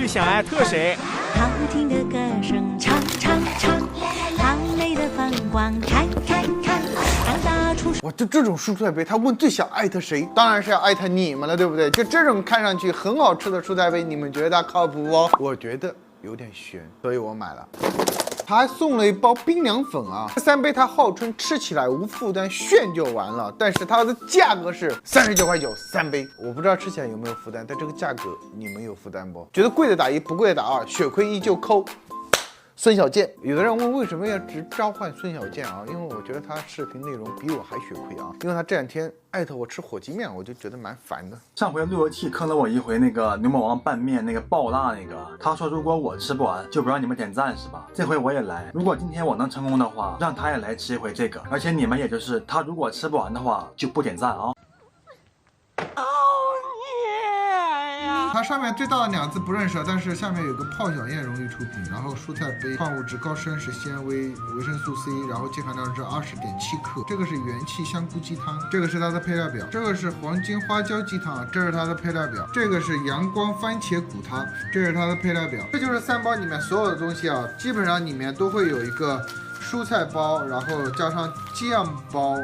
最想艾特谁？好听的歌声唱唱唱，好美的风光看看看，当大厨。哇，就这种蔬菜杯，他问最想艾特谁？当然是要艾特你们了，对不对？就这种看上去很好吃的蔬菜杯，你们觉得它靠谱哦？我觉得有点悬，所以我买了。他还送了一包冰凉粉啊！这3杯它号称吃起来无负担，炫就完了，但是它的价格是39.9块3杯，我不知道吃起来有没有负担，但这个价格你们有负担不？觉得贵的打1，不贵的打2，血亏依旧扣。孙小健，有的人问为什么要直召唤孙小健啊？因为我觉得他视频内容比我还血亏啊，因为他这2天艾特我吃火鸡面，我就觉得蛮烦的。上回路由器坑了我一回那个牛魔王拌面那个爆辣那个，他说如果我吃不完就不让你们点赞是吧？这回我也来，如果今天我能成功的话，让他也来吃一回这个，而且你们也就是他如果吃不完的话就不点赞啊。它上面最大的2字不认识，但是下面有个泡小燕容易出品，然后蔬菜杯、矿物质、高膳食纤维、维生素 C， 然后健康量是20.7克。这个是元气香菇鸡汤，这个是它的配料表。这个是黄金花椒鸡汤，这是它的配料表。这个是阳光番茄骨汤，这是它的配料表。这就是3包里面所有的东西啊，基本上里面都会有一个蔬菜包，然后加上酱包。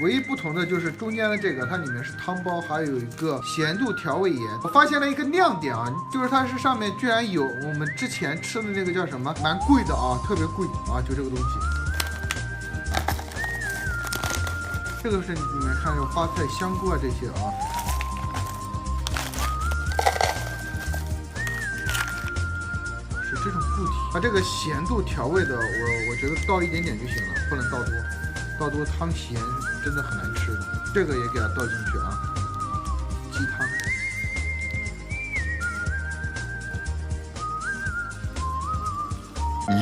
唯一不同的就是中间的这个，它里面是汤包，还有一个咸度调味盐。我发现了一个亮点啊，就是它是上面居然有我们之前吃的那个叫什么，蛮贵的啊，特别贵啊，就这个东西。这个是里面看有花菜、香菇啊这些啊。是这种固体，它这个咸度调味的，我觉得倒一点点就行了，不能倒多。倒多汤咸真的很难吃的，这个也给它倒进去啊，鸡汤。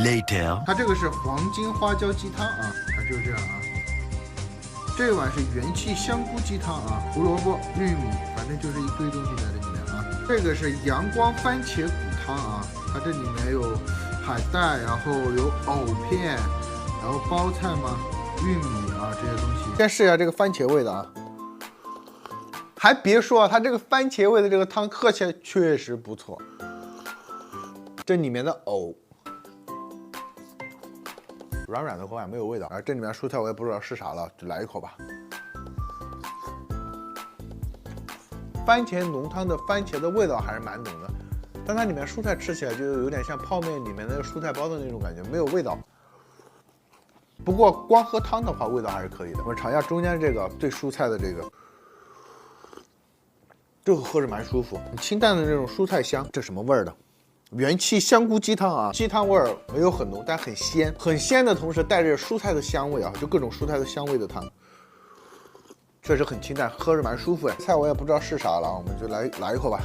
Later， 它这个是黄金花椒鸡汤啊，它就是这样啊。这碗是元气香菇鸡汤啊，胡萝卜、玉米，反正就是一堆东西在这里面啊。这个是阳光番茄骨汤啊，它这里面有海带，然后有藕片，然后包菜嘛。玉米啊，这些东西。先试一下这个番茄味的啊，还别说啊，它这个番茄味的这个汤喝起来确实不错。这里面的藕软软的口感，没有味道。而这里面蔬菜我也不知道是啥了，就来一口吧。番茄浓汤的番茄的味道还是蛮浓的，但它里面蔬菜吃起来就有点像泡面里面那个蔬菜包的那种感觉，没有味道。不过光喝汤的话，味道还是可以的。我们尝一下中间这个对蔬菜的这个，这个喝着蛮舒服，很清淡的这种蔬菜香。这什么味儿的？元气香菇鸡汤啊，鸡汤味儿没有很浓，但很鲜，很鲜的同时带着蔬菜的香味啊，就各种蔬菜的香味的汤，确实很清淡，喝着蛮舒服哎。菜我也不知道是啥了，我们就来一口吧。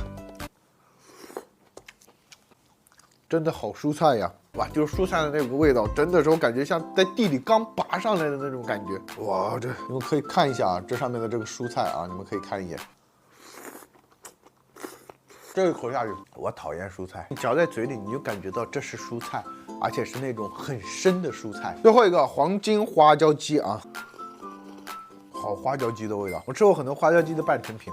真的好蔬菜呀！哇，就是蔬菜的那个味道，真的是我感觉像在地里刚拔上来的那种感觉。哇，这你们可以看一下啊，这上面的这个蔬菜啊，你们可以看一眼。这一口下去，我讨厌蔬菜，你嚼在嘴里你就感觉到这是蔬菜，而且是那种很深的蔬菜。最后一个黄金花椒鸡啊，好花椒鸡的味道。我吃过很多花椒鸡的半成品。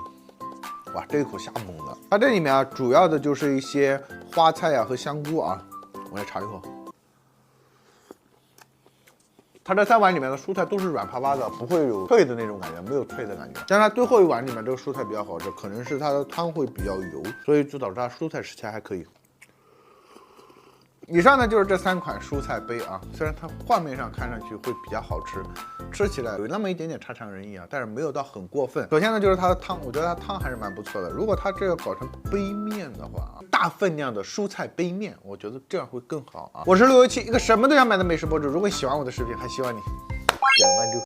哇，这一口下猛了！它这里面啊，主要的就是一些花菜啊和香菇啊，我来尝一口。它这3碗里面的蔬菜都是软趴趴的，不会有脆的那种感觉，没有脆的感觉。但是它最后一碗里面这个蔬菜比较好吃，可能是它的汤会比较油，所以就导致它蔬菜吃起来还可以。以上呢就是这3款蔬菜杯啊，虽然它画面上看上去会比较好吃，吃起来有那么一点点差强人意啊，但是没有到很过分。首先呢就是它的汤，我觉得它汤还是蛮不错的。如果它这个搞成杯面的话啊，大分量的蔬菜杯面，我觉得这样会更好啊。我是路由器，一个什么都想买的美食博主。如果你喜欢我的视频，还希望你点个关注。